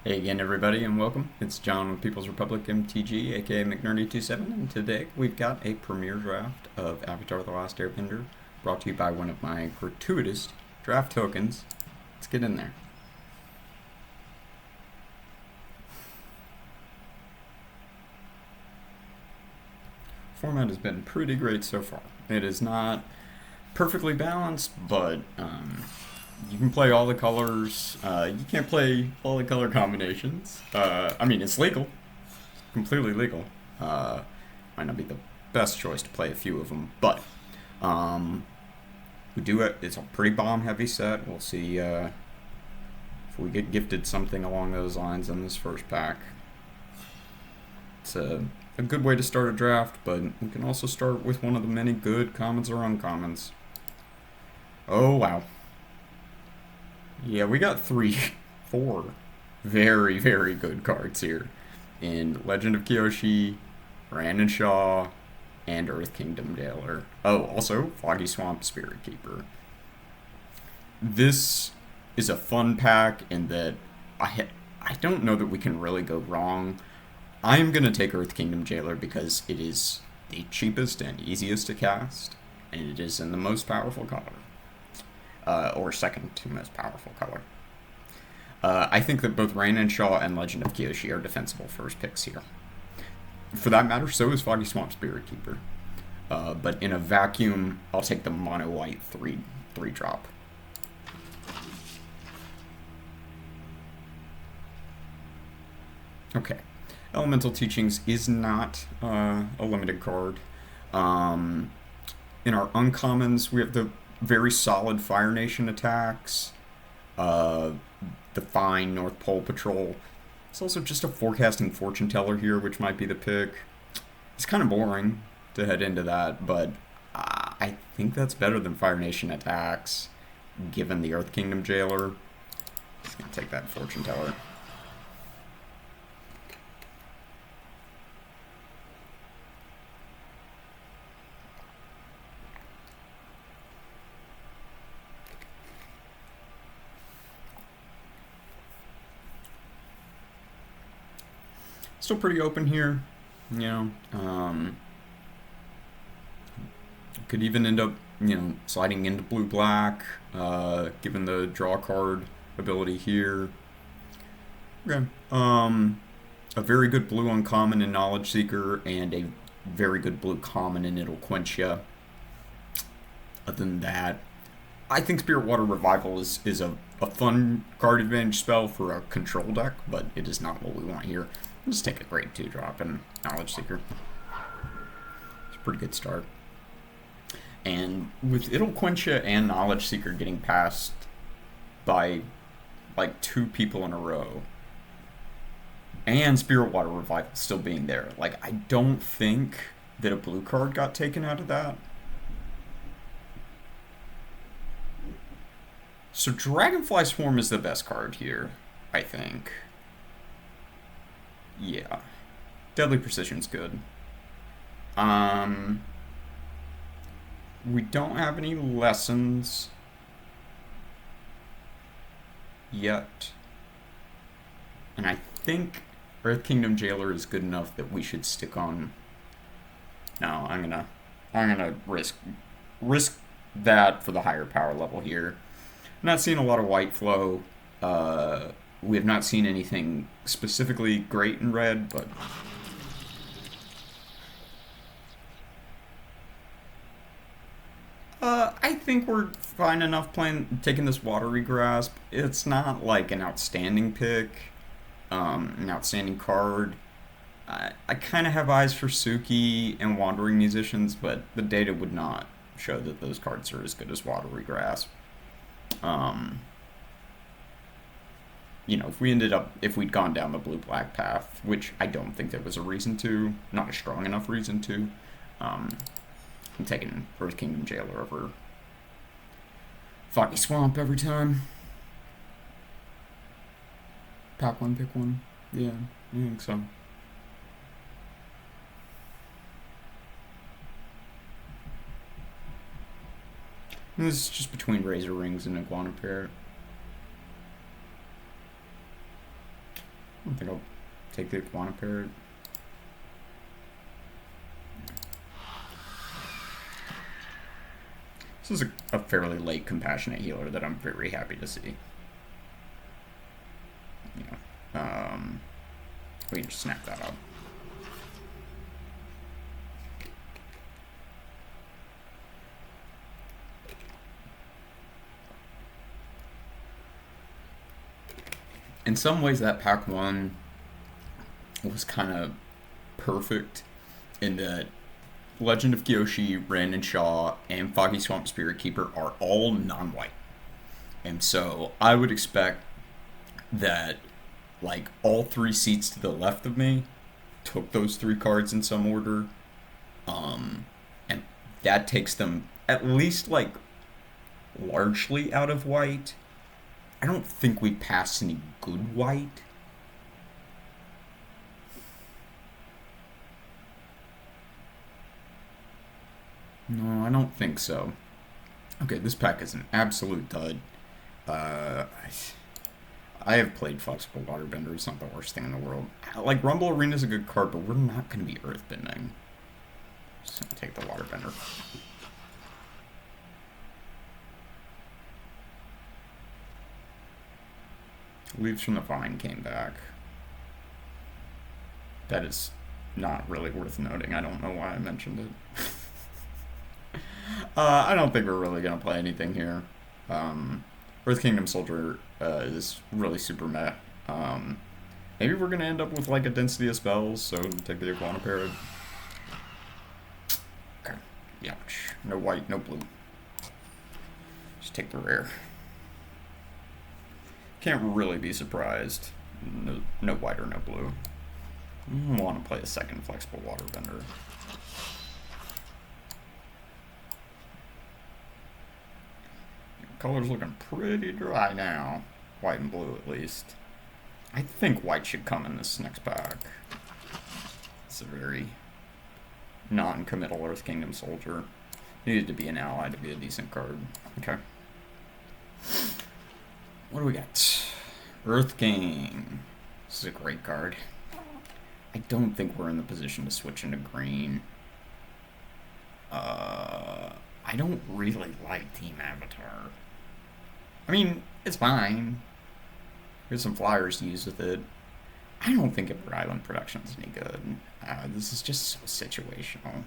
Hey again, everybody, and welcome. It's John with People's Republic MTG, aka McNerdy27, and today we've got a premiere draft of Avatar: The Last Airbender, brought to you by one of my gratuitous draft tokens. Let's get in there. Format has been pretty great so far. It is not perfectly balanced, but you can play all the colors. You can't play all the color combinations. I mean, it's legal, completely legal. Might not be the best choice to play a few of them, but we do it. It's a pretty bomb-heavy set. We'll see if we get gifted something along those lines in this first pack. It's a good way to start a draft, but we can also start with one of the many good commons or uncommons. Oh, wow. Yeah, we got four very, very good cards here in Legend of Kyoshi, Rand and Shaw, and Earth Kingdom Jailer. Oh, also Foggy Swamp Spirit Keeper. This is a fun pack in that I don't know that we can really go wrong. I'm going to take Earth Kingdom Jailer because it is the cheapest and easiest to cast, and it is in the most powerful color. Or second to most powerful color. I think that both Rain and Shaw and Legend of Kyoshi are defensible first picks here. For that matter, so is Foggy Swamp Spirit Keeper. But in a vacuum, I'll take the mono white 3-drop. Okay. Elemental Teachings is not a limited card. In our uncommons, we have the very solid Fire Nation attacks, the fine North Pole Patrol. It's also just a forecasting fortune teller here, which might be the pick. It's kind of boring to head into that, but I think that's better than Fire Nation attacks, given the Earth Kingdom Jailer. Just gonna take that fortune teller. Still pretty open here, you know. Could even end up, sliding into blue-black, given the draw card ability here. Okay. A very good blue uncommon in Knowledge Seeker, and a very good blue common in It'll Quench Ya. Other than that, I think Spirit Water Revival is a fun card advantage spell for a control deck, but it is not what we want here. Let's take a great 2-drop in Knowledge Seeker. It's a pretty good start. And with It'll Quench Ya and Knowledge Seeker getting passed by like 2 people in a row, and Spirit Water Revival still being there, like, I don't think that a blue card got taken out of that. So Dragonfly Swarm is the best card here, I think. Yeah. Deadly Precision's good. We don't have any lessons yet. And I think Earth Kingdom Jailer is good enough that we should stick on. No, I'm gonna risk that for the higher power level here. I'm not seeing a lot of white flow. We have not seen anything specifically great in red, but I think we're fine enough taking this Watery Grasp. It's not like an outstanding pick, an outstanding card. I kind of have eyes for Suki and Wandering Musicians, but the data would not show that those cards are as good as Watery Grasp. If we'd gone down the blue-black path, which I don't think there was a reason to, not a strong enough reason to, I'm taking Earth Kingdom Jailer over Foggy Swamp every time. Pack one, pick one. Yeah, I think so. And this is just between Razor Rings and Iguana Parrot. I think I'll take the Iguana Parrot. This is a fairly late Compassionate Healer that I'm very happy to see. We can just snap that up. In some ways, that pack one was kind of perfect in that Legend of Kyoshi, Ren and Shaw, and Foggy Swamp Spirit Keeper are all non-white. And so I would expect that, like, all three seats to the left of me took those three cards in some order. And that takes them at least, like, largely out of white. I don't think we passed any good white. No, I don't think so. Okay, this pack is an absolute dud. I have played Flexible Waterbender. It's not the worst thing in the world. Like, Rumble Arena is a good card, but we're not going to be Earthbending. Just going to take the Waterbender. Leaves from the Vine came back. That is not really worth noting. I don't know why I mentioned it. I don't think we're really going to play anything here. Earth Kingdom Soldier is really super meh. Maybe we're going to end up with like a density of spells, so take the Iguana Parrot. Okay. Ouch. No white, no blue. Just take the rare. Can't really be surprised. No white or no blue. I want to play a second Flexible Waterbender. Color's looking pretty dry now. White and blue, at least. I think white should come in this next pack. It's a very non-committal Earth Kingdom Soldier. Needed to be an ally to be a decent card. Okay. What do we got? Earth King. This is a great card. I don't think we're in the position to switch into green. I don't really like Team Avatar. I mean, it's fine. Here's some flyers to use with it. I don't think Ember Island production is any good. This is just so situational.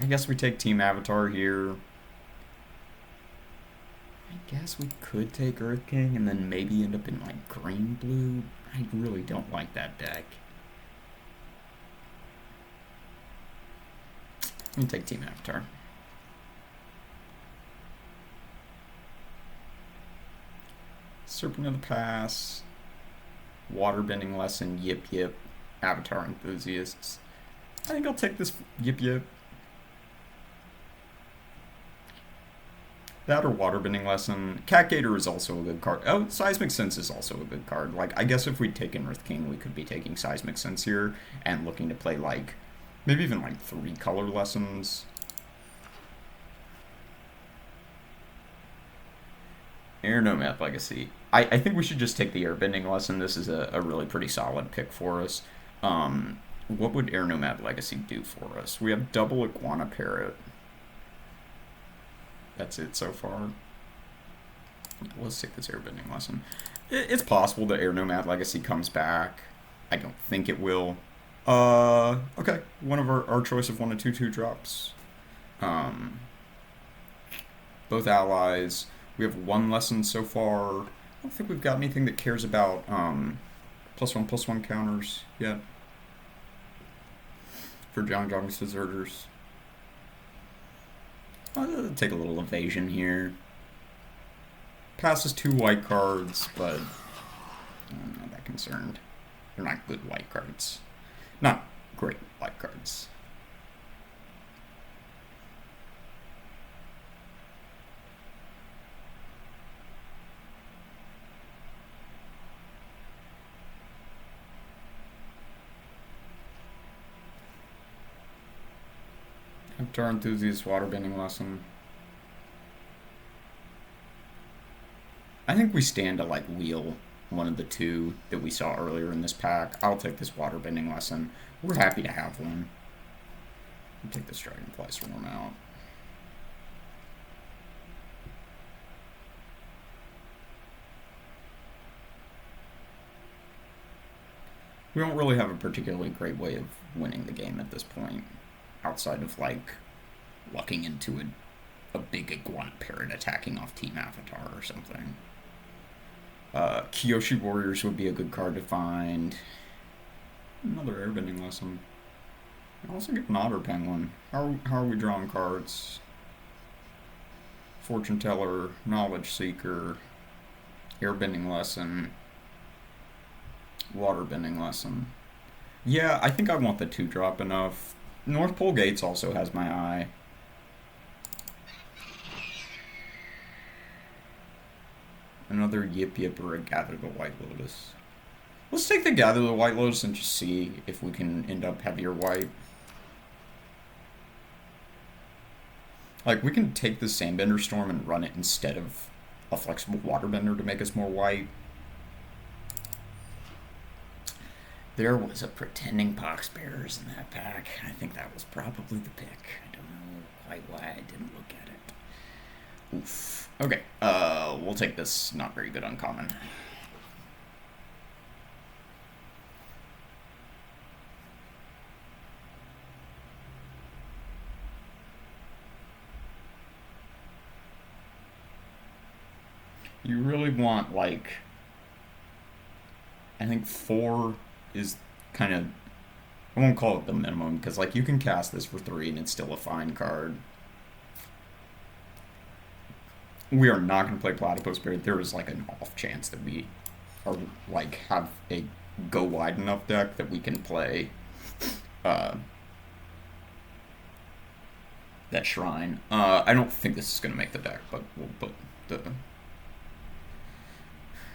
I guess we take Team Avatar here. I guess we could take Earth King and then maybe end up in like green-blue. I really don't like that deck. Let me take Team Avatar. Serpent of the Pass. Waterbending Lesson. Yip Yip. Avatar Enthusiasts. I think I'll take this Yip Yip. That or Waterbending Lesson. Cat Gator is also a good card. Oh, Seismic Sense is also a good card. Like, I guess if we'd taken Earth King, we could be taking Seismic Sense here and looking to play, like, maybe even, like, 3 color lessons. Air Nomad Legacy. I think we should just take the Airbending Lesson. This is a really pretty solid pick for us. What would Air Nomad Legacy do for us? We have double Iguana Parrot. That's it so far. Let's take this Airbending Lesson. It's possible that Air Nomad Legacy comes back. I don't think it will. Okay. One of our choice of 1 and 2/2 drops. Both allies. We have 1 lesson so far. I don't think we've got anything that cares about +1/+1 counters yet. For Zhang's Deserters. I'll take a little evasion here. Passes 2 white cards, but I'm not that concerned. They're not good white cards. Not great white cards. Avatar Enthusiast Waterbending Lesson. I think we stand to like wheel one of the two that we saw earlier in this pack. I'll take this waterbending lesson. We're happy to have one. I'll take this Dragonfly Swarm out. We don't really have a particularly great way of winning the game at this point, outside of like lucking into a big Iguana Parrot attacking off Team Avatar or something. Kyoshi Warriors would be a good card to find. Another Airbending Lesson. I also get an Otter Penguin. How are we drawing cards? Fortune Teller, Knowledge Seeker, Airbending Lesson, Waterbending Lesson. Yeah, I think I want the 2-drop enough. North Pole Gates also has my eye. Another Yip Yip or a Gather the White Lotus. Let's take the Gather the White Lotus and just see if we can end up heavier white. Like, we can take the Sandbender Storm and run it instead of a flexible Waterbender to make us more white. There was a Pretending Poxbearers in that pack. I think that was probably the pick. I don't know quite why I didn't look at it. Oof. Okay, we'll take this not very good uncommon. You really want, like, I think 4 is kind of, I won't call it the minimum, because, like, you can cast this for 3 and it's still a fine card. We are not going to play Platypus Bear. There is, like, an off chance that we are, like, have a go wide enough deck that we can play that Shrine. I don't think this is going to make the deck, but we'll put the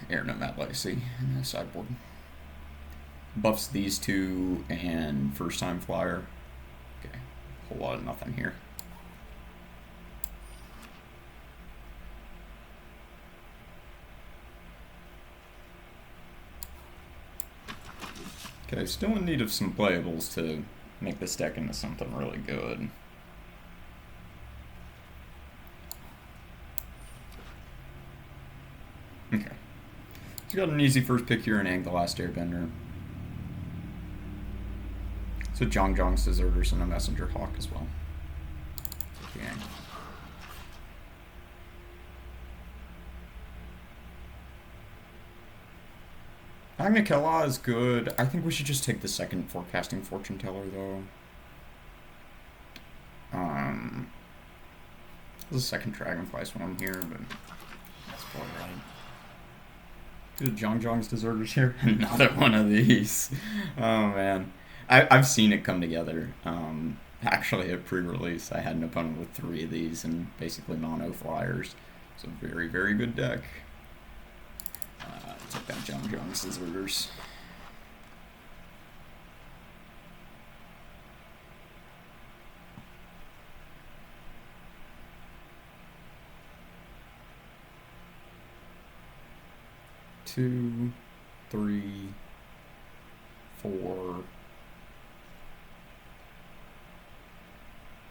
Air Nomad Legacy in the sideboard. Buffs these two and First Time Flyer. Okay, a whole lot of nothing here. Okay, still in need of some playables to make this deck into something really good. Okay. So got an easy first pick here in Aang, the Last Airbender. So Zhang Zhang's Deserters and a Messenger Hawk as well. Okay. Agna Kella is good. I think we should just take the second Forecasting Fortune Teller, though. There's a second Dragonfly Swarm here, but that's probably right. Good Zhang Zhang's Deserters here. Another one of these. Oh, man. I've seen it come together. Actually, at pre-release, I had an opponent with 3 of these and basically mono flyers. It's a very, very good deck. Take that Zhang Zhang's Deserters. Two, 3, 4,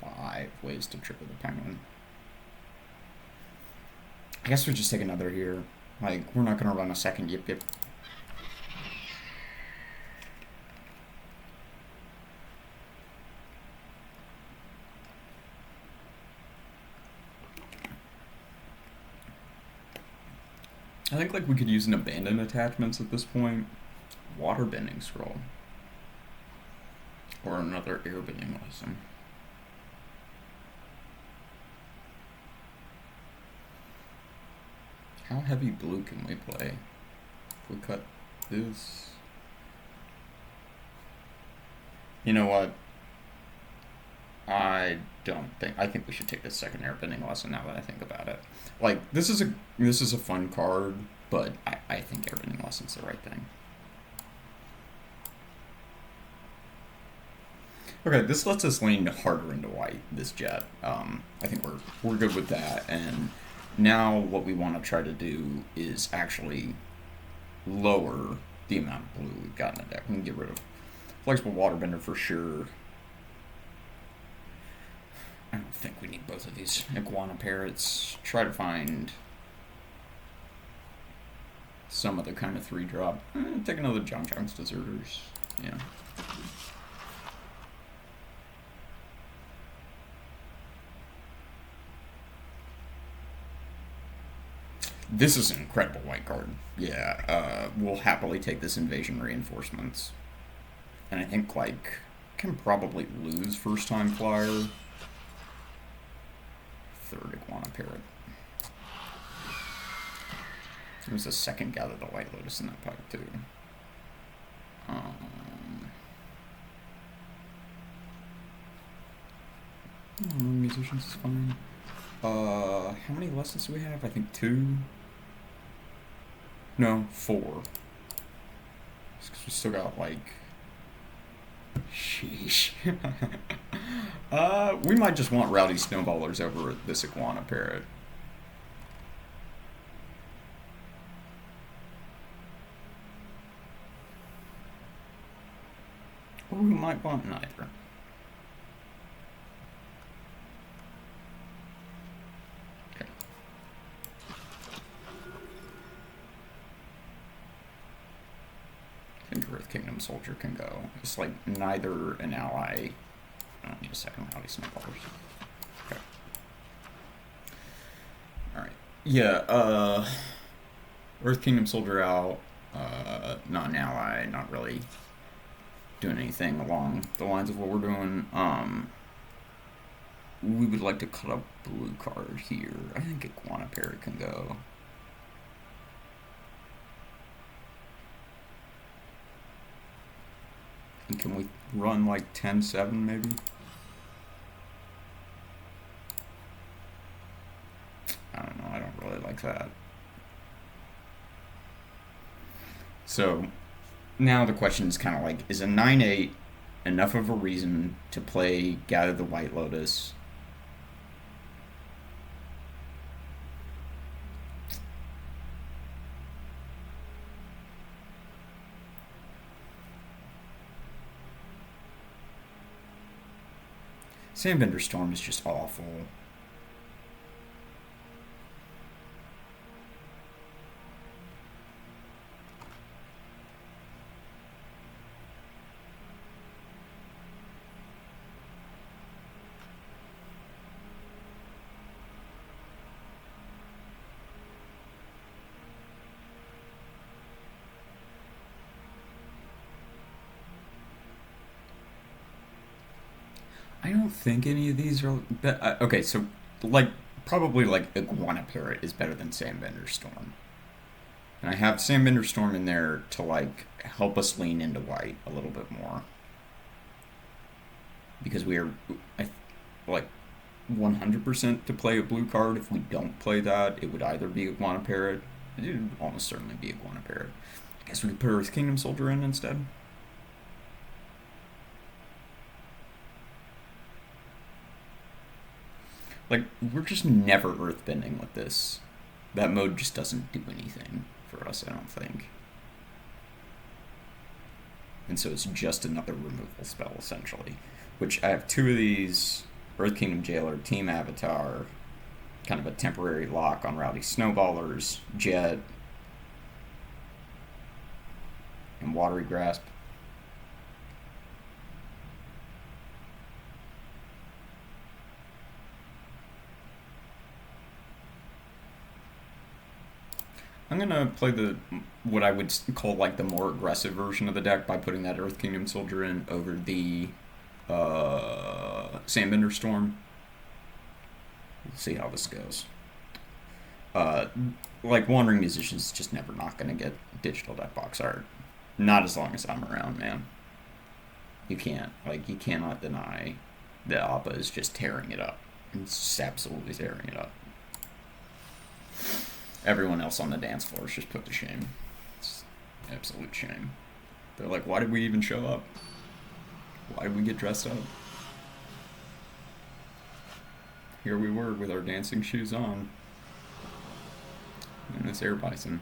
5 ways to trigger the penguin. I guess we'll just take another here. Like, we're not gonna run a second Yip Yip. I think, like, we could use an Abandon Attachments at this point. Waterbending Scroll. Or another Airbending Lesson. How heavy blue can we play? If we cut this... You know what? I think we should take this second Airbending Lesson now that I think about it. Like, this is a fun card, but I think Airbending Lesson's the right thing. Okay, this lets us lean harder into white, this jet. I think we're good with that, and Now what we want to try to do is actually lower the amount of blue we've got in the deck. We can get rid of Flexible Waterbender for sure. I don't think we need both of these Iguana Parrots. Try to find some other kind of 3-drop. Take another Jonk's Deserters. Yeah. This is an incredible white card. Yeah, we'll happily take this Invasion Reinforcements. And I think, like, can probably lose first time flyer. Third Iguana Parrot. There's a second Gather the White Lotus in that pack, too. Musicians is fine. How many lessons do we have? I think 2. No, 4. Because we still got, like... Sheesh. We might just want Rowdy Snowballers over this Iguana Parrot. Or we might want neither. Okay. I think Earth Kingdom Soldier can go. It's like neither an ally. I don't need a second Rowdy Snowballers. Okay. Alright. Yeah, Earth Kingdom Soldier out. Not an ally, not really doing anything along the lines of what we're doing. We would like to cut a blue card here. I think Iguana Parrot can go. And can we run like 10-7 maybe? I don't know, I don't really like that. So now the question is kind of like, is a 9-8 enough of a reason to play Gather the White Lotus? Sandbender Storm is just awful. I don't think any of these are... okay, so, like, probably, like, Iguana Parrot is better than Sandbender Storm. And I have Sandbender Storm in there to, like, help us lean into white a little bit more. Because we are, like, 100% to play a blue card. If we don't play that, it would either be Iguana Parrot. It would almost certainly be Iguana Parrot. I guess we could put Earth Kingdom Soldier in instead. Like, we're just never earthbending with this. That mode just doesn't do anything for us, I don't think. And so it's just another removal spell, essentially. Which I have 2 of these. Earth Kingdom Jailer, Team Avatar. Kind of a temporary lock on Rowdy Snowballers. Jet. And Watery Grasp. I'm gonna play what I would call like the more aggressive version of the deck by putting that Earth Kingdom Soldier in over the Sandbender Storm. We'll see how this goes. Like Wandering Musician's just never not gonna get digital deck box art. Not as long as I'm around, man. You can't. Like, you cannot deny that Appa is just tearing it up. It's just absolutely tearing it up. Everyone else on the dance floor is just put to shame. It's absolute shame. They're like, why did we even show up? Why did we get dressed up? Here we were with our dancing shoes on. this air bison.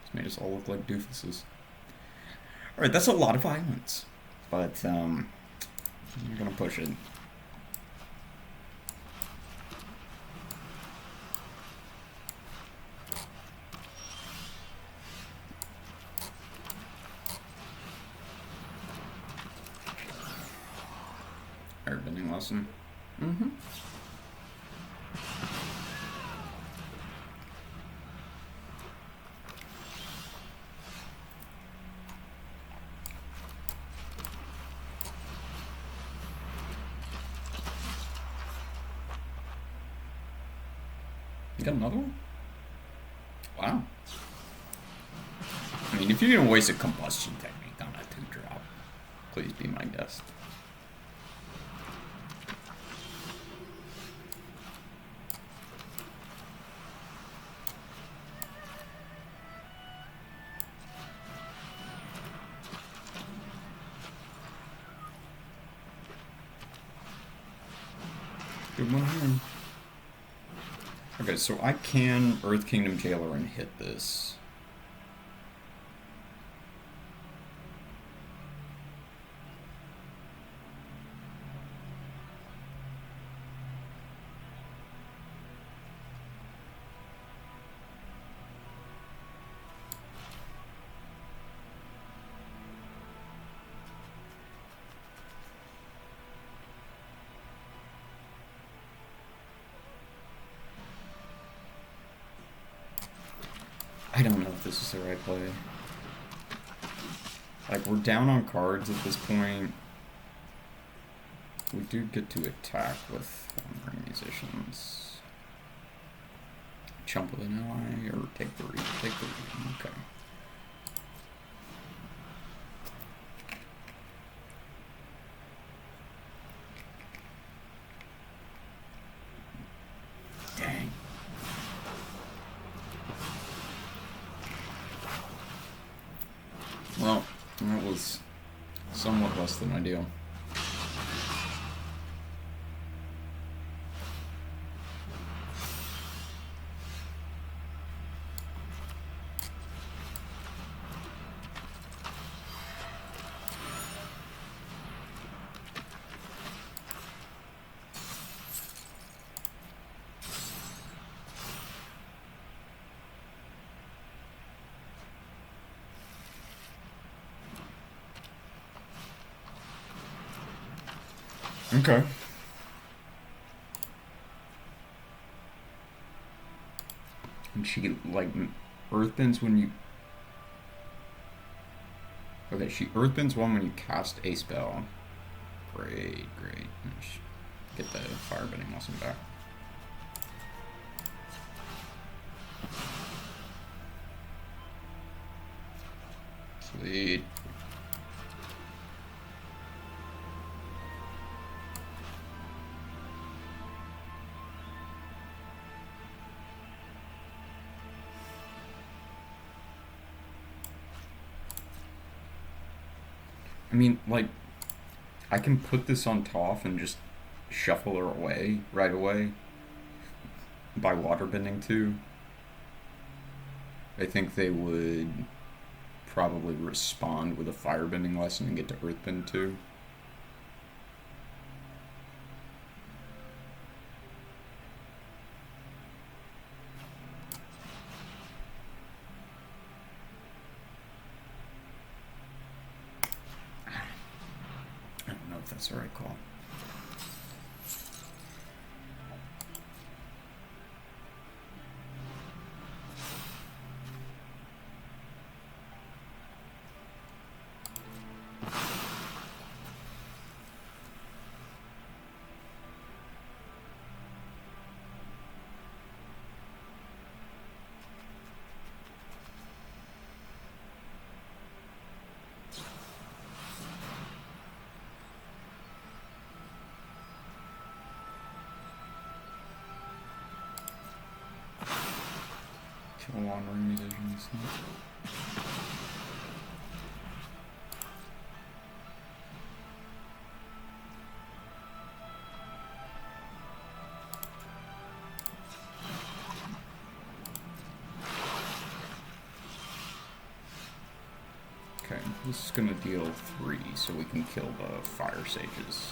Just made us all look like doofuses. Alright, that's a lot of violence. But, you're gonna push it. Airbending lesson. Mm-hmm. You got another one? Wow. I mean, if you're gonna waste a combustion technique on a 2-drop, please be my guest. Good one here. Okay, so I can Earth Kingdom Jailer and hit this. I don't know if this is the right play. Like, we're down on cards at this point. We do get to attack with Wandering Musicians. Chump with an ally, or take the read. Take the read. Okay. Dang. Well, that was somewhat less than ideal. Okay. And she, like, earthbends when you... Okay, she earthbends one when you cast a spell. Great, great. Get the firebending lesson back. Sweet. I mean, like, I can put this on Toph and just shuffle her away right away by waterbending too. I think they would probably respond with a firebending lesson and get to earthbend too. That's the right call. Kill Wandering Musicians. Okay, this is gonna deal 3, so we can kill the fire sages.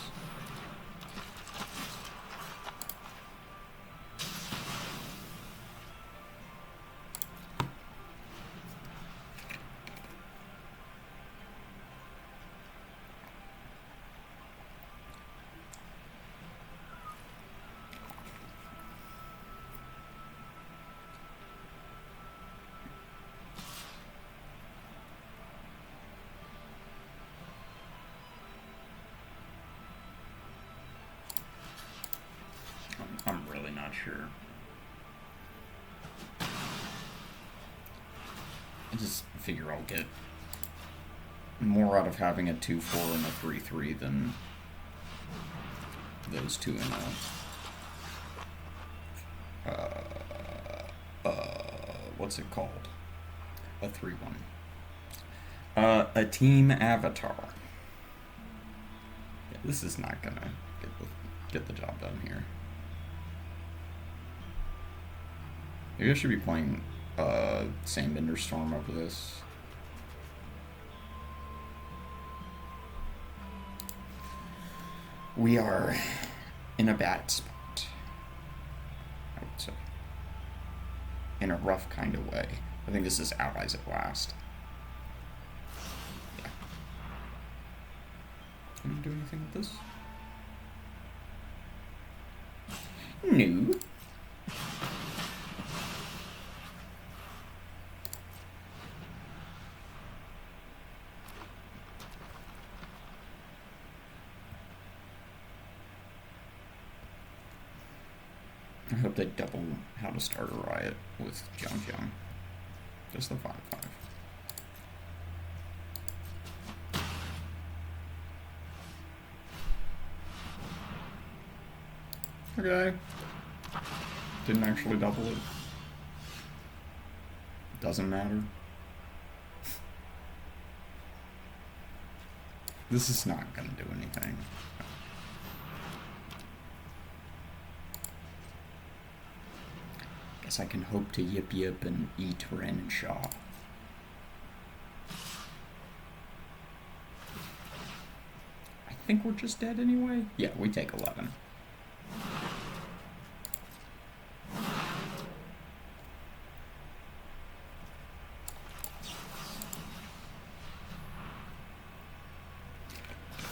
I'm really not sure. I just figure I'll get more out of having a 2/4 and a 3/3 than those two in what's it called? A 3/1. A team avatar. Yeah, this is not gonna get the job done here. Maybe I should be playing Sandbender Storm over this. We are in a bad spot, I would say. In a rough kind of way. I think this is allies at last. Yeah. Can you do anything with this? No. I hope they double How to Start a Riot with Jiang. Just the 5/5. Okay. Didn't actually double it. Doesn't matter. This is not gonna do anything. Guess I can hope to yip and eat Ren and Shaw. I think we're just dead anyway. Yeah, we take 11.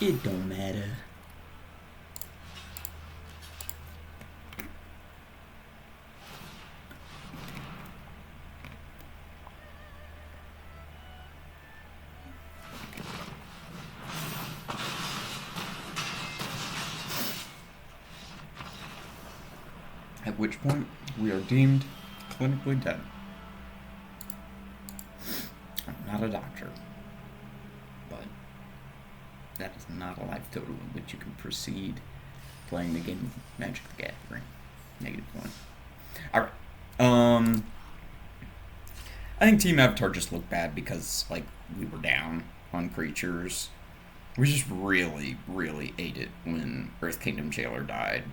It don't matter. At which point, we are deemed clinically dead. I'm not a doctor, but that is not a life total in which you can proceed playing the game of Magic the Gathering. -1. Alright. I think Team Avatar just looked bad because, like, we were down on creatures. We just really, really ate it when Earth Kingdom Jailer died.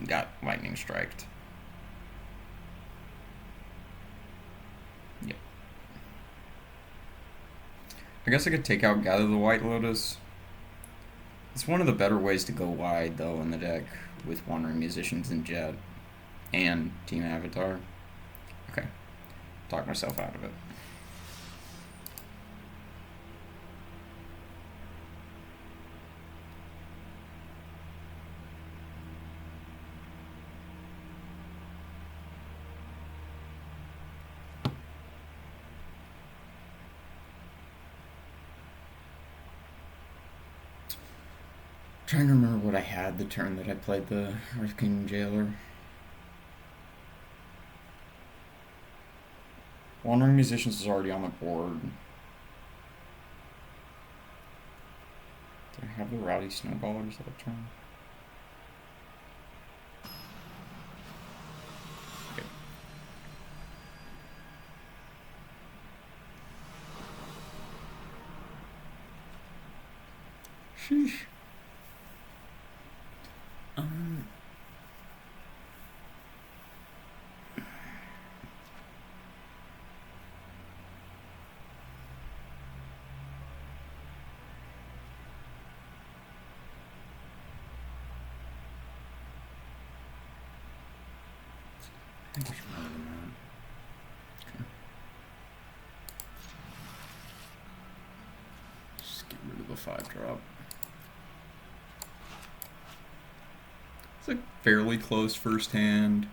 Got lightning striked. Yep. I guess I could take out Gather the White Lotus. It's one of the better ways to go wide, though, in the deck with Wandering Musicians and Jet and Team Avatar. Okay. Talk myself out of it. Trying to remember what I had the turn that I played the Earth Kingdom Jailer. Wandering Musicians is already on the board. Did I have the Rowdy Snowballers that turn? Okay. Sheesh. I think I should more than that. Okay. Just get rid of the 5-drop. It's a fairly close first hand.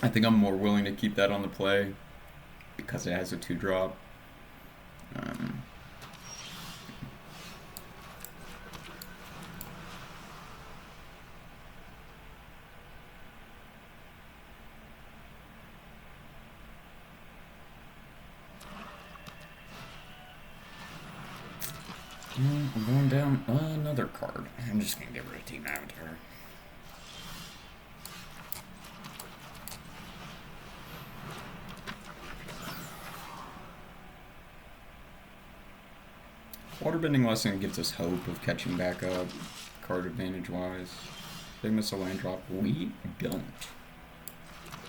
I think I'm more willing to keep that on the play because it has a 2-drop. I'm going down another card. I'm just gonna get rid of Team Avatar. Waterbending Lesson gives us hope of catching back up, card advantage wise. They miss a land drop. We don't.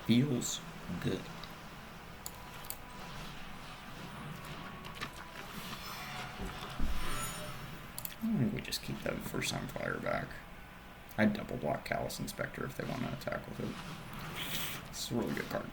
Feels good. I think we just keep that first time flyer back. I'd double block Callous Inspector if they want to attack with it. It's a really good card.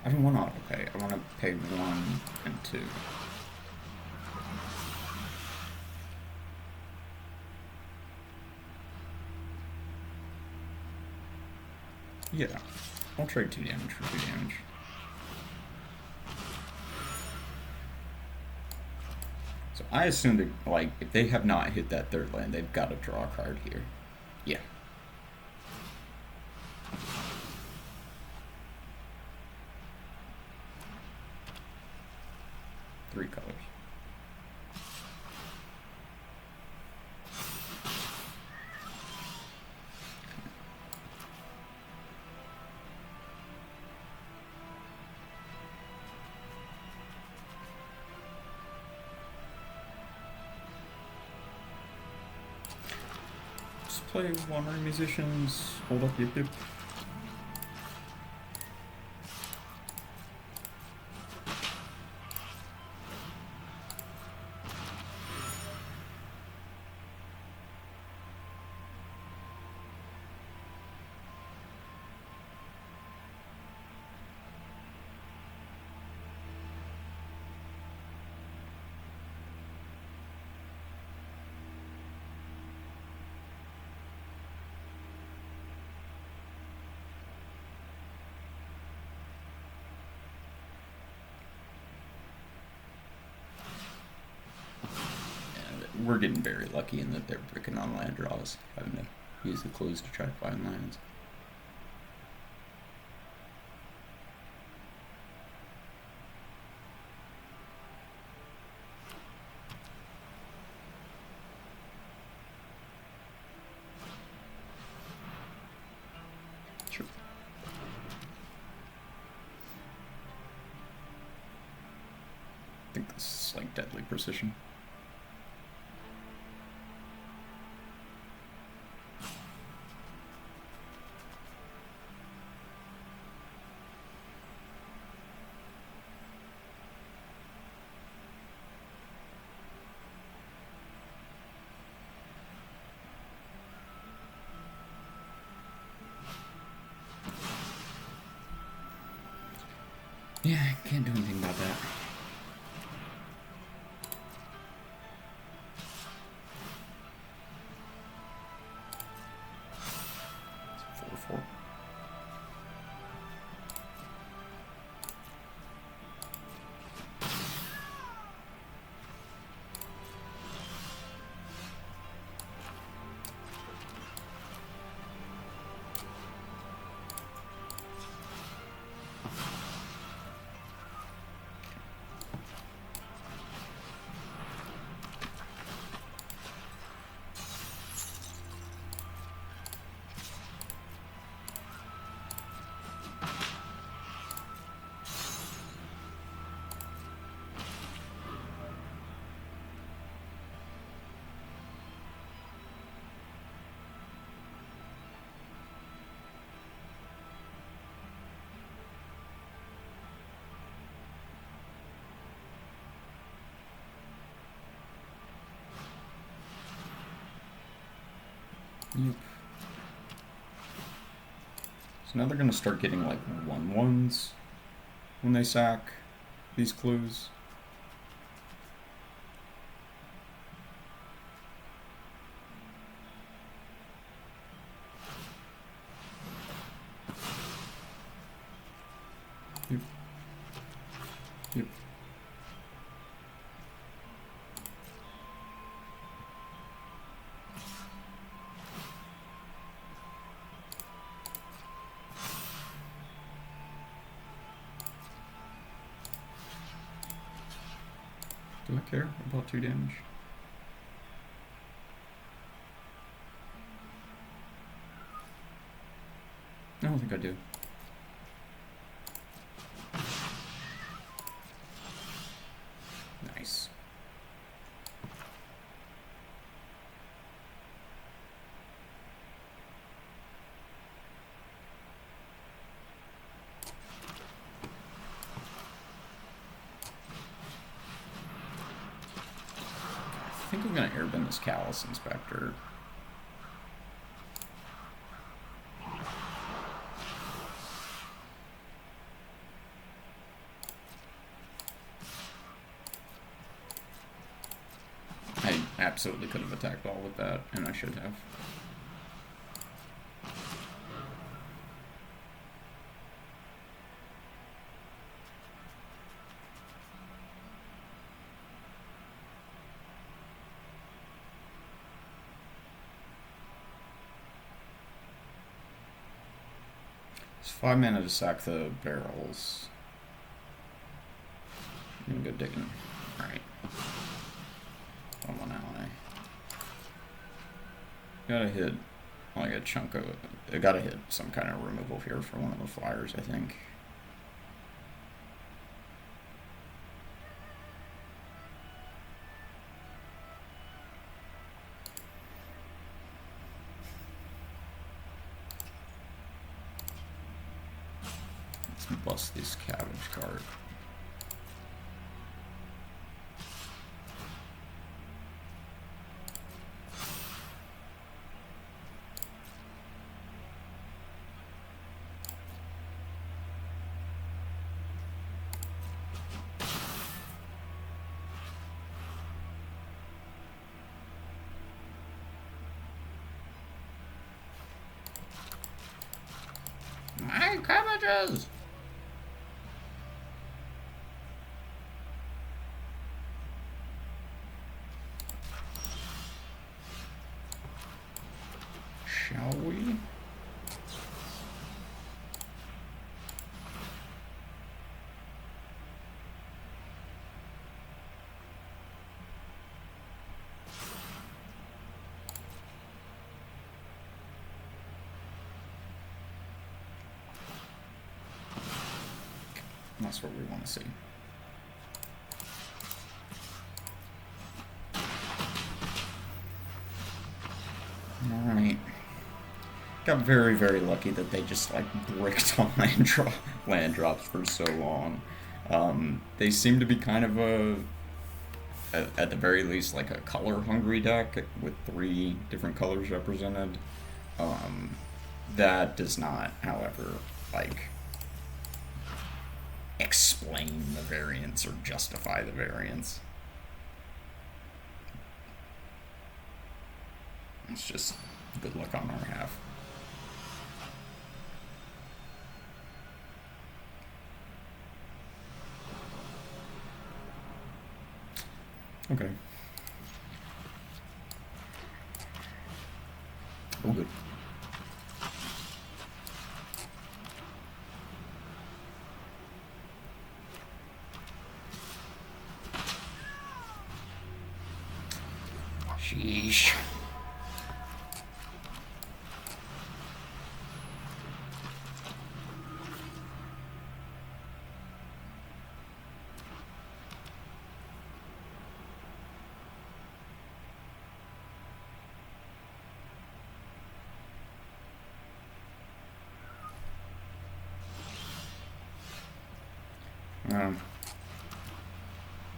I don't want to auto pay. I want to pay 1 and 2. Yeah, I'll trade 2 damage for 2 damage. So I assume that, like, if they have not hit that 3rd land, they've got to draw a card here. Yeah. Three colors. Just play Wandering Musicians, hold up Yip Yip. We're getting very lucky in that they're bricking on land draws, having to use the clues to try to find lands. Sure. I think this is like deadly precision. Yeah, I can't do anything about that. It's 4/4. Yep. So now they're gonna start getting like 1/1s when they sack these clues. Yep. Yep. Do I care about 2 damage? I don't think I do. Nice. I think I'm gonna airbend this Callous Inspector. I absolutely could have attacked all with that, and I should have. It's 5 mana to sack the barrels. I'm gonna go digging. Alright. One ally. Gotta hit like a chunk of it. Gotta hit some kind of removal here for one of the flyers, I think. Let's bust this cabbage card. My cabbages! Shall we? That's what we want to see. Alright. Got very, very lucky that they just like bricked on land drops for so long. They seem to be kind of at the very least, like a color-hungry deck with 3 different colors represented. That does not, however, like explain the variance or justify the variance. It's just good luck on our half. Okay. Oh, good. Sheesh.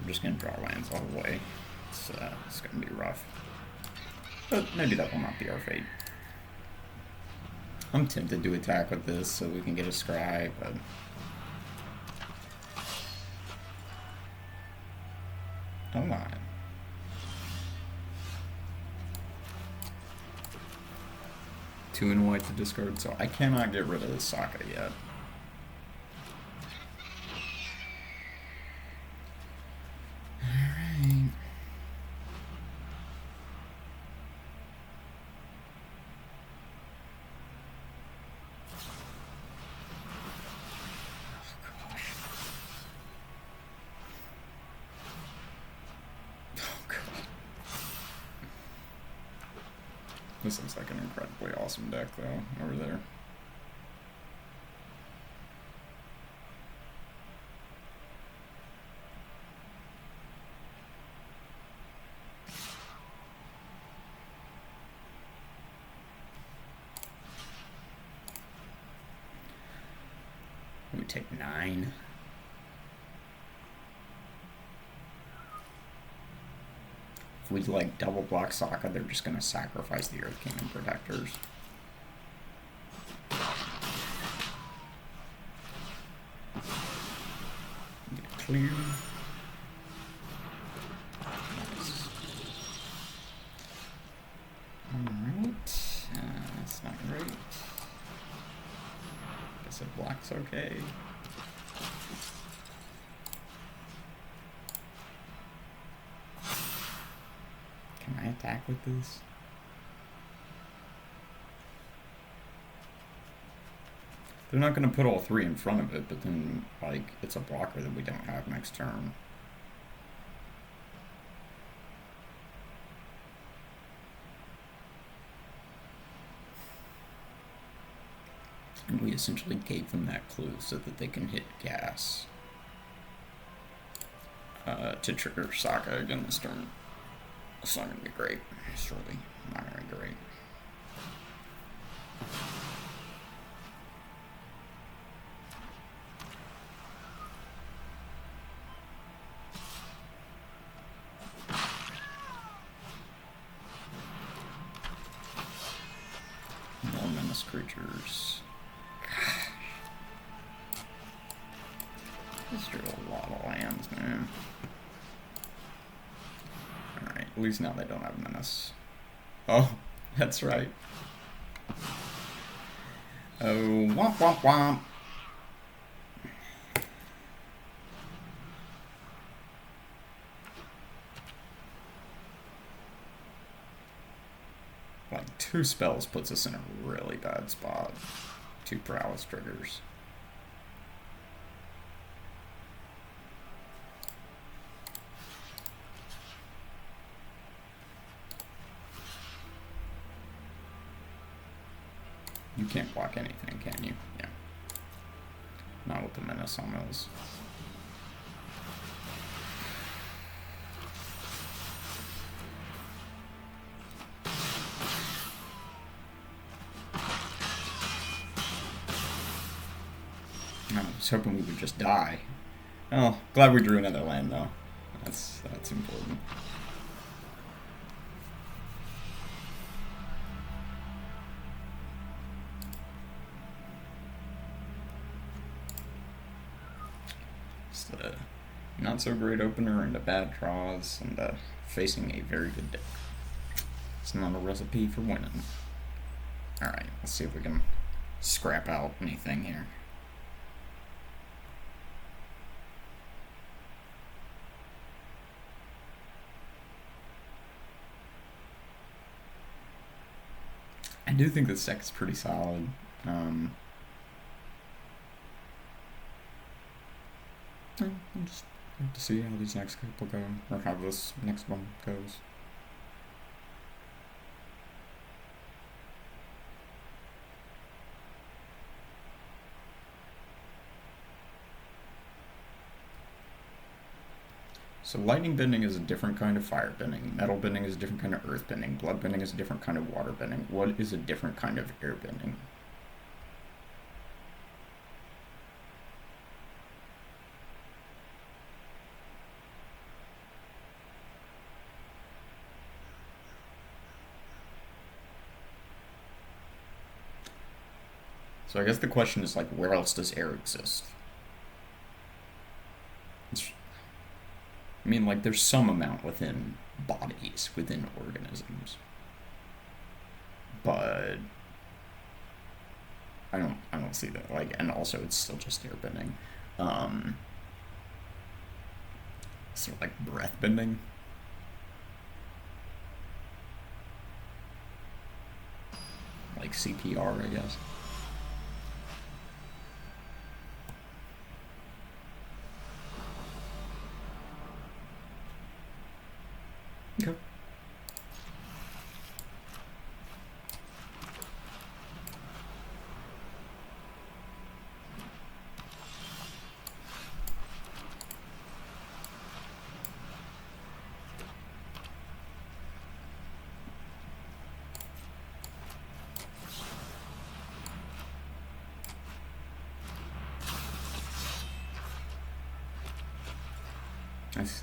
We're just gonna draw lands all the way. It's gonna be rough. But maybe that will not be our fate. I'm tempted to attack with this so we can get a scry, but... Oh my. Two and white to discard, so I cannot get rid of this Sokka yet. Alright. This looks like an incredibly awesome deck, though, over there. We take 9. If we like double block Sokka, they're just gonna sacrifice the Earth Kingdom Protectors. Get clear. Nice. Alright. That's not great. Guess if black's okay. Can I attack with this? They're not going to put all 3 in front of it, but then, like, it's a blocker that we don't have next turn. And we essentially gave them that clue so that they can hit gas to trigger Sokka again this turn. It's not going to be great, surely. Not going to be great. More menace creatures. Gosh. This drew a lot of lands, man. Alright, at least now they don't have menace. Oh, that's right. Oh, womp womp womp. Like, 2 spells puts us in a really bad spot. 2 prowess triggers. You can't block anything, can you? Yeah. Not with the menace on those. I was hoping we would just die. Oh, glad we drew another land though. That's important. Just a not so great opener and a bad draws and facing a very good deck. It's not a recipe for winning. Alright, let's see if we can scrap out anything here. I do think this deck is pretty solid. We'll just have to see how these next couple go, or how this next one goes. So lightning bending is a different kind of fire bending, metal bending is a different kind of earth bending, blood bending is a different kind of water bending. What is a different kind of air bending? So I guess the question is like, where else does air exist? I mean, like, there's some amount within bodies, within organisms, but I don't see that. Like, and also it's still just airbending. Um, sort of like breath bending. Like CPR, I guess. Okay.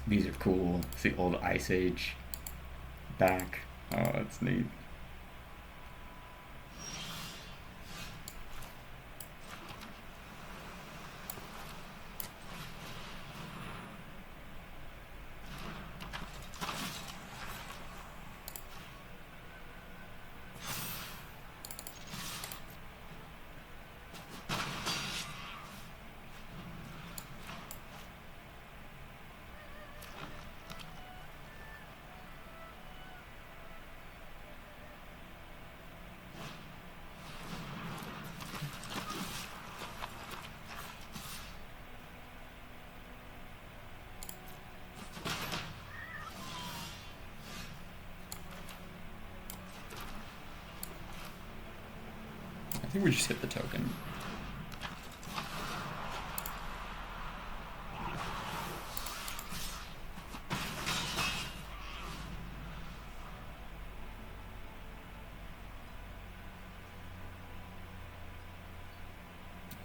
These are cool. It's the old Ice Age back. Oh, that's neat. I think we just hit the token.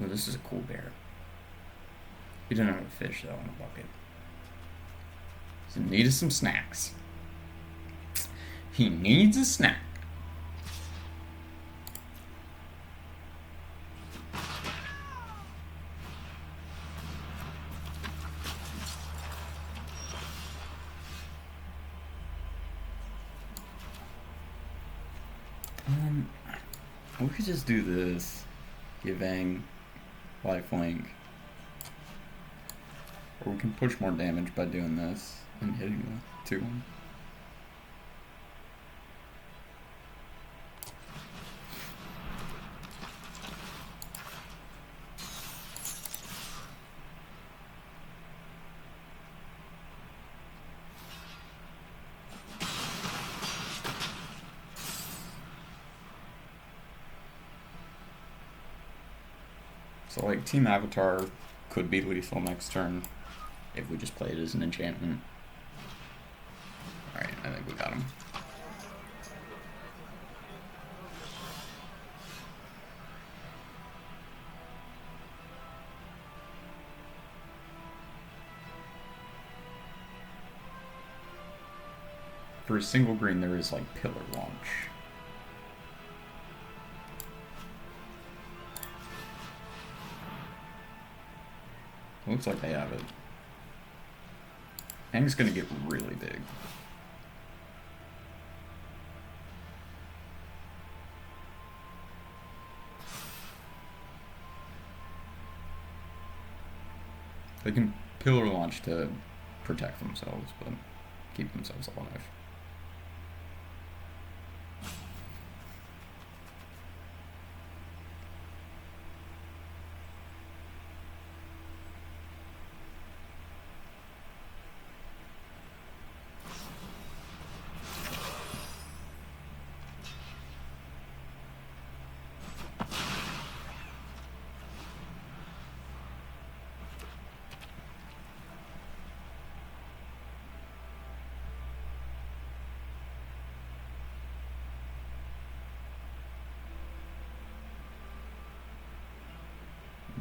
Oh, this is a cool bear. He didn't have a fish though in a bucket. So he needed some snacks. He needs a snack. We could just do this. Giving lifelink. Or we can push more damage by doing this and hitting the 2-1. So like Team Avatar could be lethal next turn if we just play it as an enchantment. Alright, I think we got him. For a single green, there is like Pillar Launch. Looks like they have it. Hang's gonna get really big. They can Pillar Launch to protect themselves, but keep themselves alive.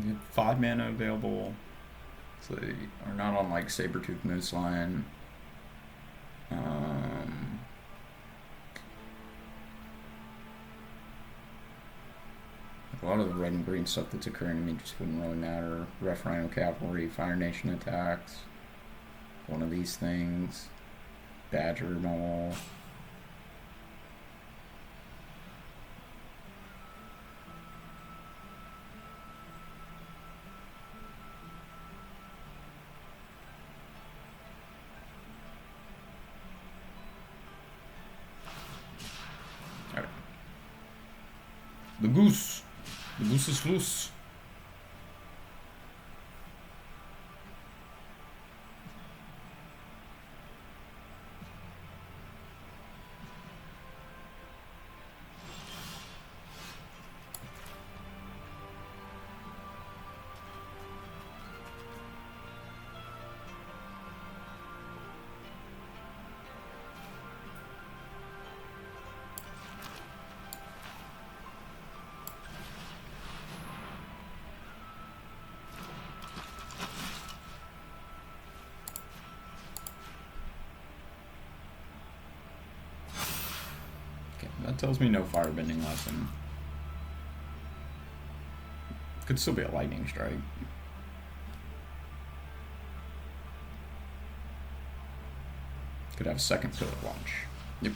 You have 5 mana available, so they are not on like Sabertooth Mooseline. A lot of the red and green stuff that's occurring to me just wouldn't really matter. Rough Rhino Cavalry, Fire Nation attacks. One of these things. Badger Maul. Alright. The goose. The goose is loose. That tells me no firebending lesson. Could still be a lightning strike. Could have a second pillar launch. Yep.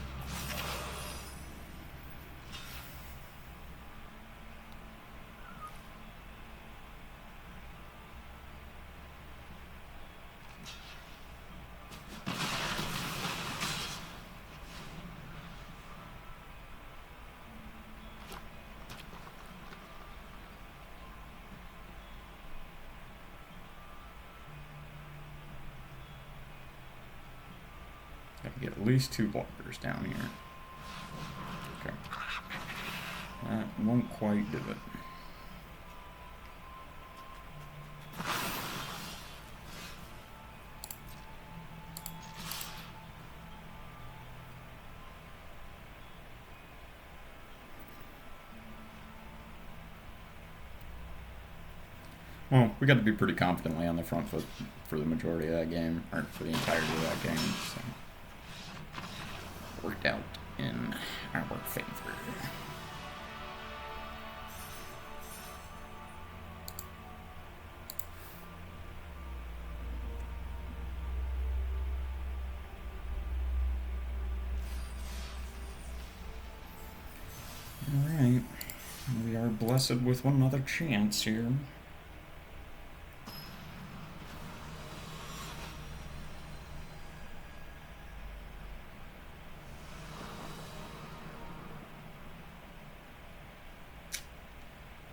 Gotta get at least 2 blockers down here. Okay. That won't quite do it. Well, we got to be pretty confidently on the front foot for the majority of that game, or for the entirety of that game, so worked out in our favor. Alright, we are blessed with one other chance here.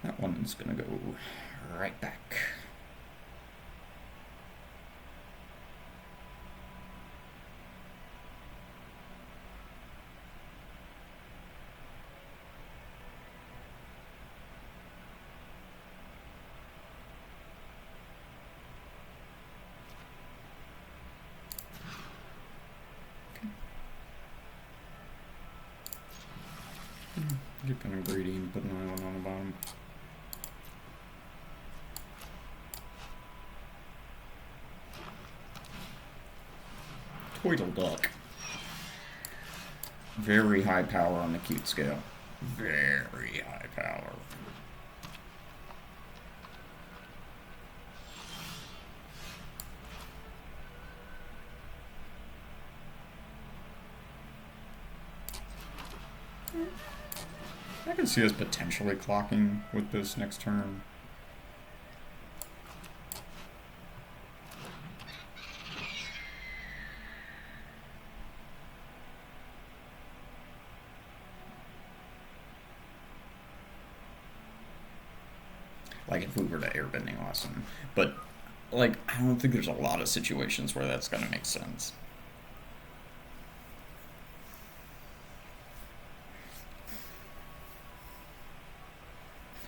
That one's gonna go right back. Get kind of greedy and put an island on the bottom. Twiddle duck. Very high power on the cute scale. Very high power. I can see us potentially clocking with this next turn. Like if we were to airbending lesson. But like I don't think there's a lot of situations where that's gonna make sense.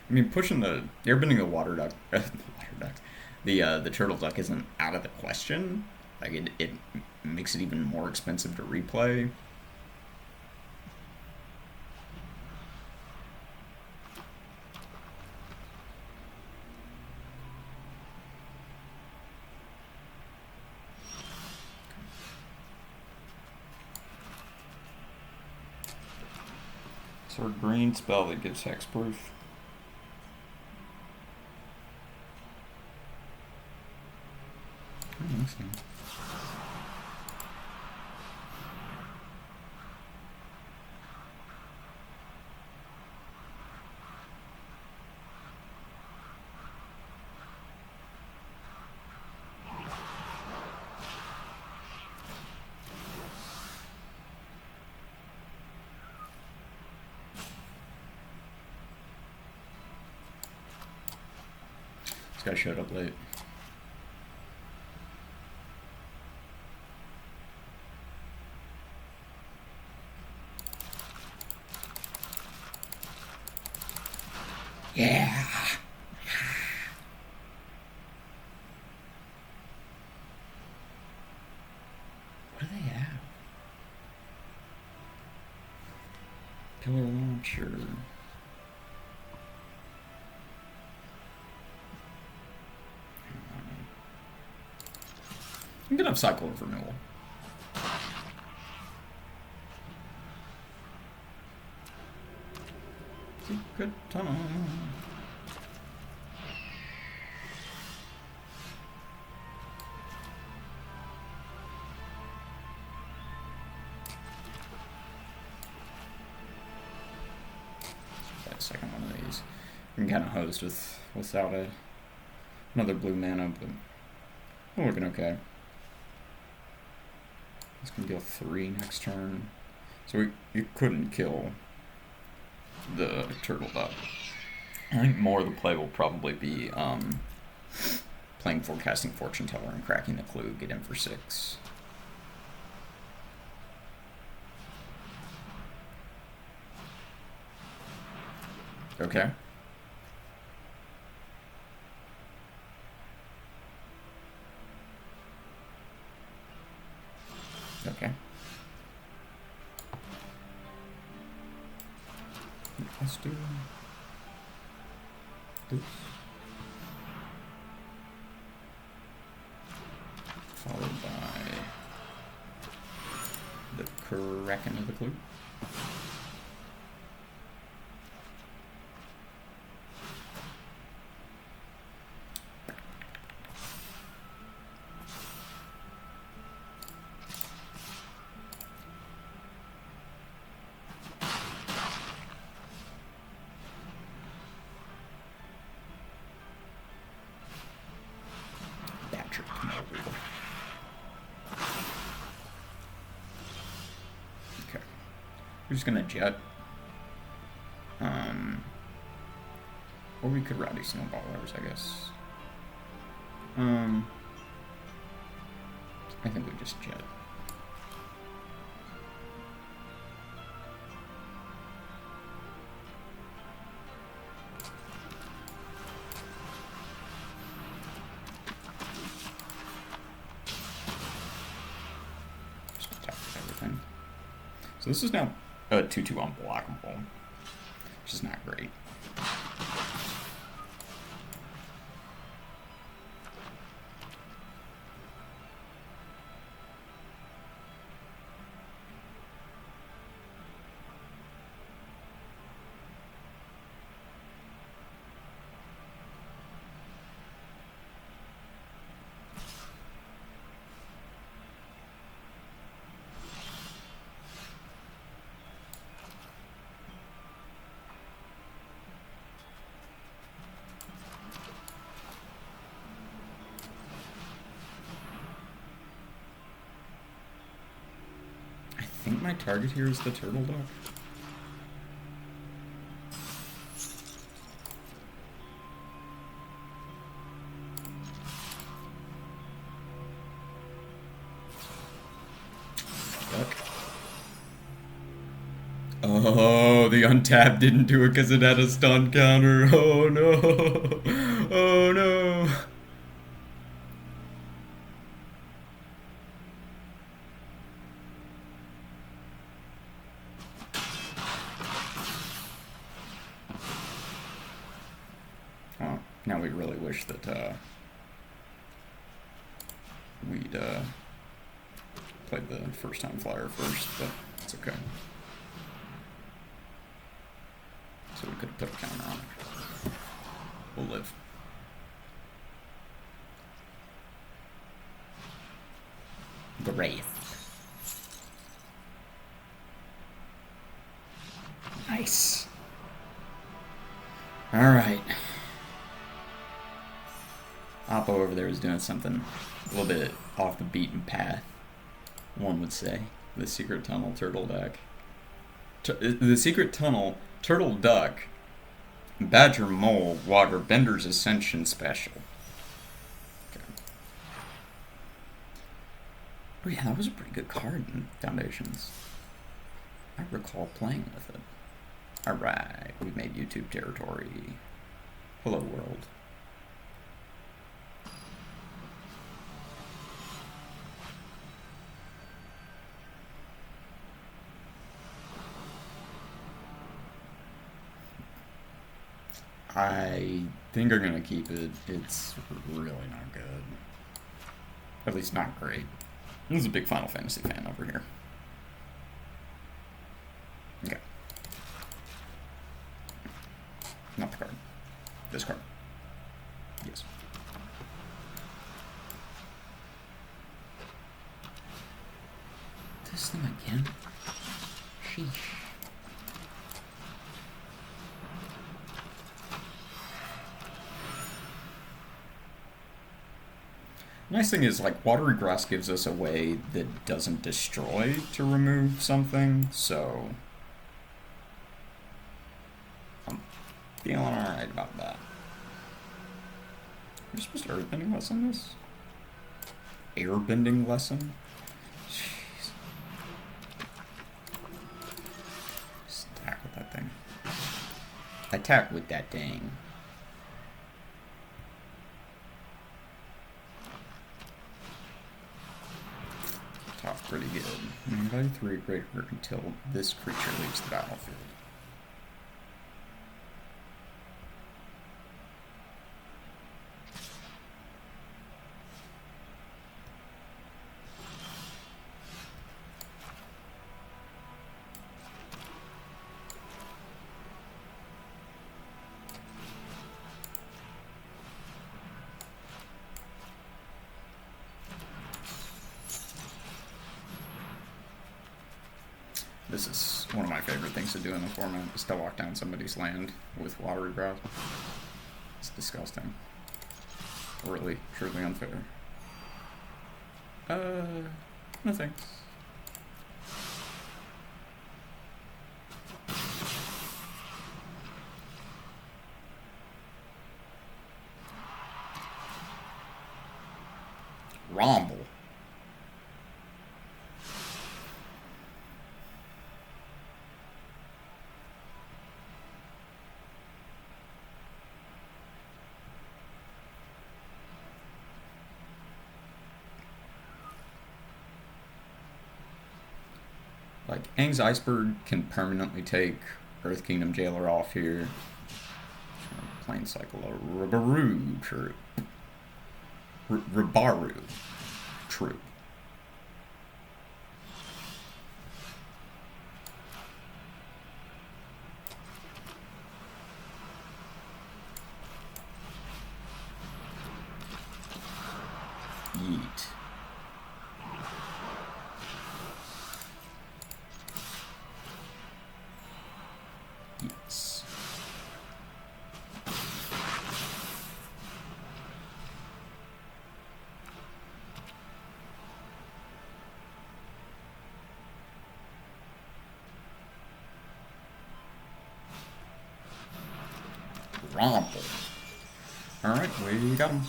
I mean, pushing the airbending the water duck, the turtle duck isn't out of the question. Like it makes it even more expensive to replay. So a green spell that gives hexproof. think so. This guy showed up late. Yeah. What do they have? Killer launcher. I'm gonna have cycle of renewal. Secret tunnel. That second one of these. I'm kind of hosed without another blue mana, but we're looking okay. It's gonna deal 3 next turn, so you couldn't kill the turtle duck. I think more of the play will probably be playing Forecasting Fortune Teller and cracking the clue, get in for 6. Okay. Okay. Let's do this. Followed by the cracking of the clue. Okay. We're just gonna jet. Or we could rowdy snowballers, I guess. I think we just jet. Just attack with everything. So this is now a 2/2 unblockable, which is not great. I think my target here is the turtle duck. Oh, the untap didn't do it because it had a stun counter. Oh no. Oh no. Oh, now we really wish that we'd played the first time flyer first, but it's okay. So we could have put a counter on it. We'll live. The Wraith. Nice. Alright. Oppo over there is doing something a little bit off the beaten path, one would say. The Secret Tunnel Turtle Deck. The Secret Tunnel Turtle Duck Badger Mole Water Bender's Ascension Special. Okay. Oh yeah, that was a pretty good card in Foundations. I recall playing with it. Alright, we've made YouTube territory. Hello world. I think I'm gonna keep it. It's really not good. At least not great. This is a big Final Fantasy fan over here. Okay. Not the card. This card. Yes. This thing again? Sheesh. Nice thing is, like, Watery Grass gives us a way that doesn't destroy to remove something, so I'm feeling alright about that. Are you supposed to Earthbending Lesson this? Airbending Lesson? Jeez. Just attack with that thing. Attack with that thing. Pretty good. Value 3 or greater until this creature leaves the battlefield. This is one of my favorite things to do in the format, is to walk down somebody's land with Watery Grass. It's disgusting. Really, truly unfair. No thanks. Romble. Like, Aang's Iceberg can permanently take Earth Kingdom Jailer off here. Plain cycle a Ribaru troop. Ribaru troop. Yeet. Yes. Romple. Alright, we got him.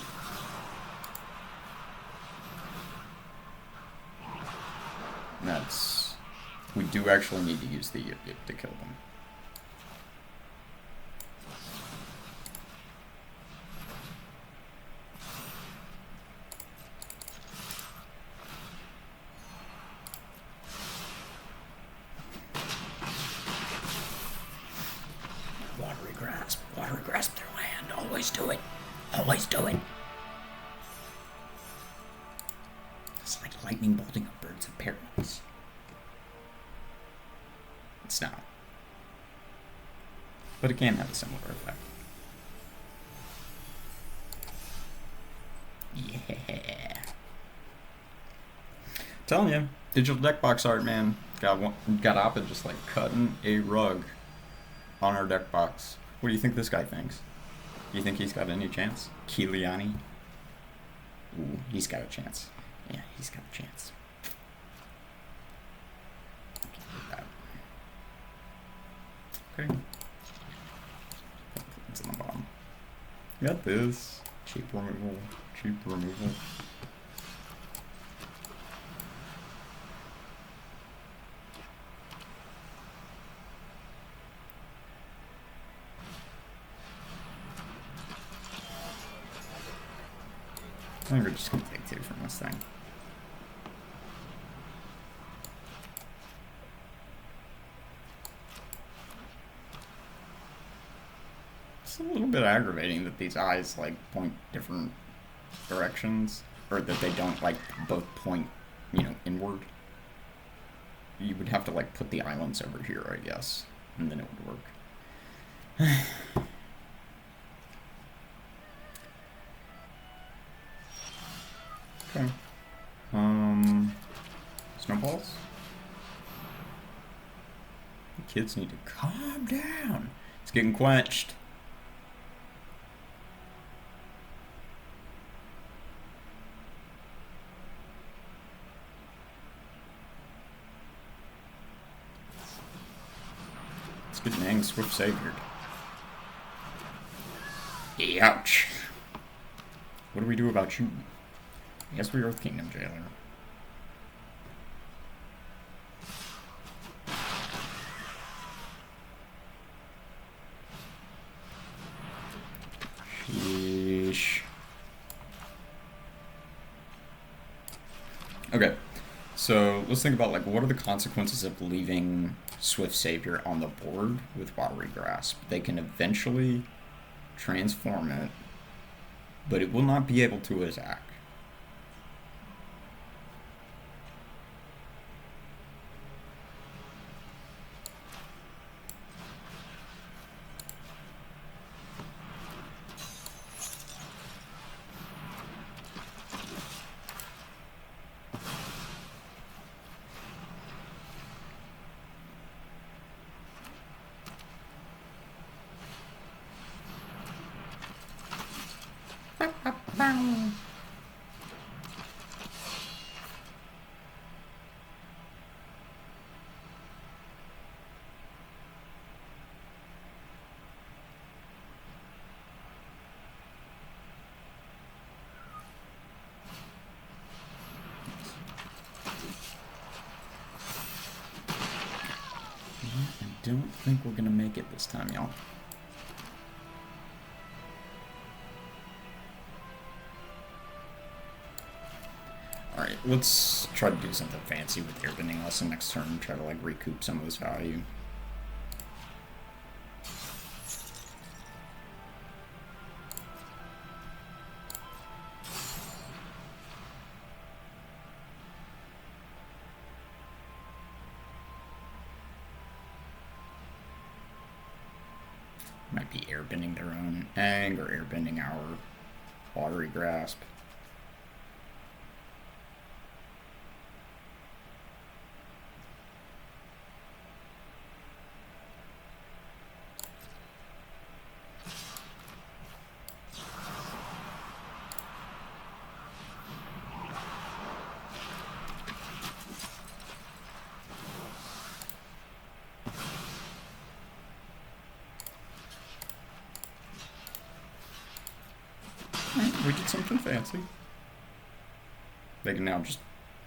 That's... We do actually need to use the Yip Yip to kill them. Watery grasp their land. Always do it. Always do it. It's like lightning bolting up birds of paradise. It's not. But it can have a similar effect. Yeah. Telling you, digital deck box art, man. Got Oppa just like cutting a rug on our deck box. What do you think this guy thinks? Do you think he's got any chance? Kiliani? Ooh, he's got a chance. Yeah, he's got a chance. Okay. It's on the bottom. Got this. Cheap removal. Cheap removal. I think we're just gonna take 2 from this thing. It's a little bit aggravating that these eyes like point different directions, or that they don't like both point, you know, inward. You would have to like put the islands over here, I guess, and then it would work. Okay. Snowballs? The kids need to calm down. It's getting quenched. Let's get Nang Swift Saviored. Ouch. What do we do about you? I guess we Earth Kingdom Jailer. Sheesh. Okay, so let's think about like what are the consequences of leaving Swift Savior on the board with Watery Grasp. They can eventually transform it, but it will not be able to attack. I don't think we're gonna make it this time, y'all. Alright, let's try to do something fancy with Airbending Lesson next turn, try to like recoup some of this value. Might be airbending their own Ang or airbending our Watery Grasp. We did something fancy. They can now just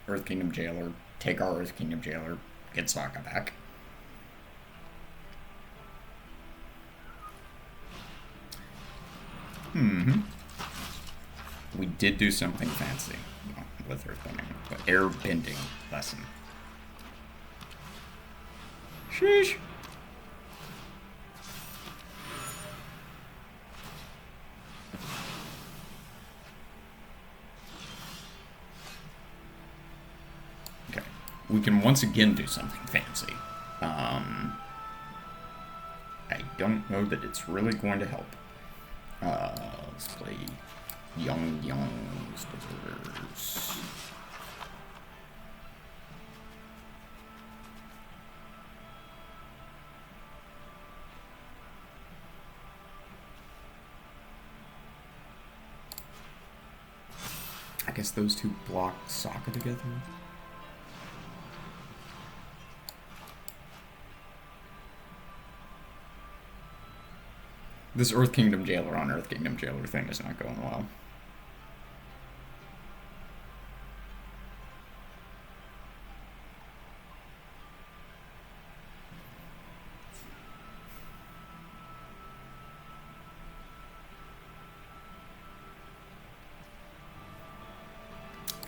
Earth Kingdom Jailer, take our Earth Kingdom Jailer, get Sokka back. We did do something fancy with Earthbending, but Airbending Lesson. Sheesh. We can once again do something fancy. I don't know that it's really going to help. Let's play Young's Deserters. I guess those two block Sokka together. This Earth Kingdom Jailer on Earth Kingdom Jailer thing is not going well.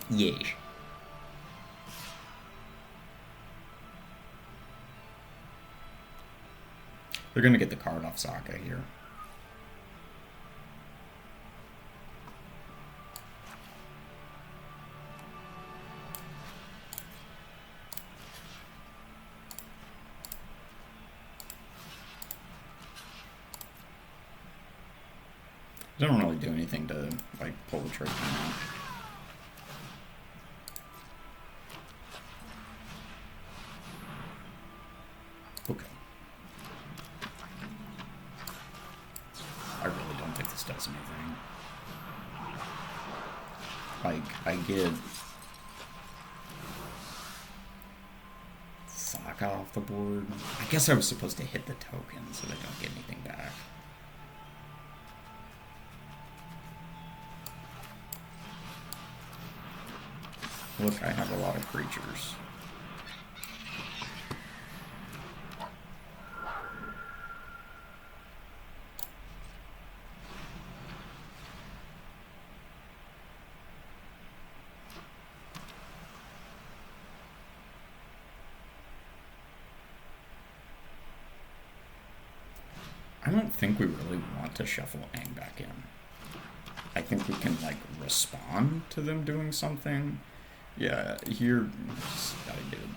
Yes. They're gonna get the card off Sokka here. It don't really do anything to like pull the trigger now. Okay. I really don't think this does anything. Like, I get Sokka off the board. I guess I was supposed to hit the token so they don't get anything back. Look, I have a lot of creatures. I don't think we really want to shuffle Aang back in. I think we can, like, respond to them doing something. Yeah, here, just gotta get it.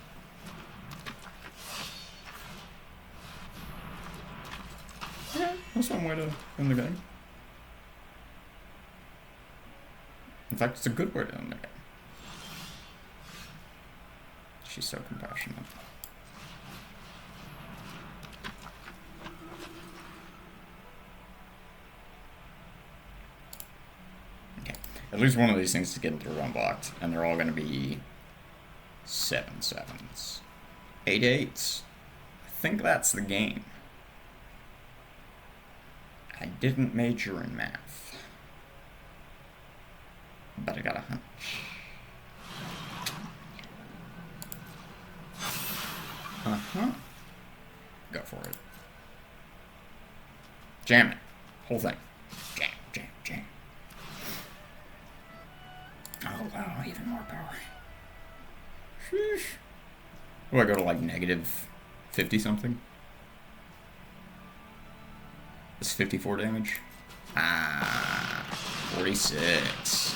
Yeah, that's one way to win the game. In fact, it's a good way to win the game. She's so compassionate. At least one of these things is getting through unblocked, and they're all going to be 7/7s. 8/8s. I think that's the game. I didn't major in math, but I got a hunch. Uh-huh. Go for it. Jam it. Whole thing. Jam, jam, jam. Oh, wow, even more power. Sheesh. Do I go to like negative 50 something? It's 54 damage. Ah, 46.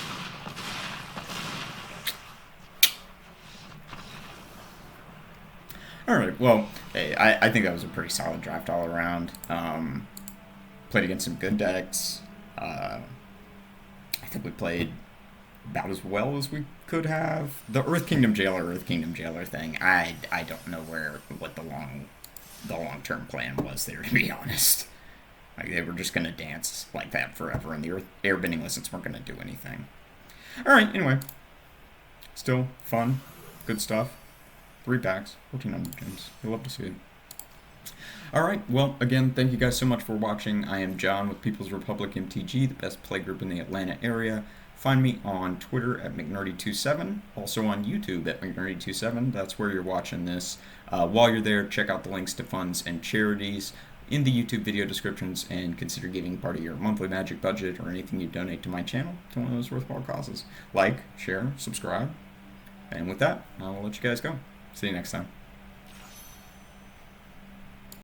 Alright, well, hey, I think that was a pretty solid draft all around. Played against some good decks. I think we played about as well as we could have. The Earth Kingdom Jailer thing, I don't know what the long-term plan was there, to be honest. Like, they were just gonna dance like that forever, and the airbending listens weren't gonna do anything. Alright, anyway. Still fun. Good stuff. 3 packs. 1,400 gems. You'll love to see it. Alright, well, again, thank you guys so much for watching. I am John with People's Republic MTG, the best play group in the Atlanta area. Find me on Twitter at McNerdy27, also on YouTube at McNerdy27. That's where you're watching this. While you're there, check out the links to funds and charities in the YouTube video descriptions, and consider giving part of your monthly Magic budget or anything you donate to my channel to one of those worthwhile causes. Like, share, subscribe, and with that, I will let you guys go. See you next time.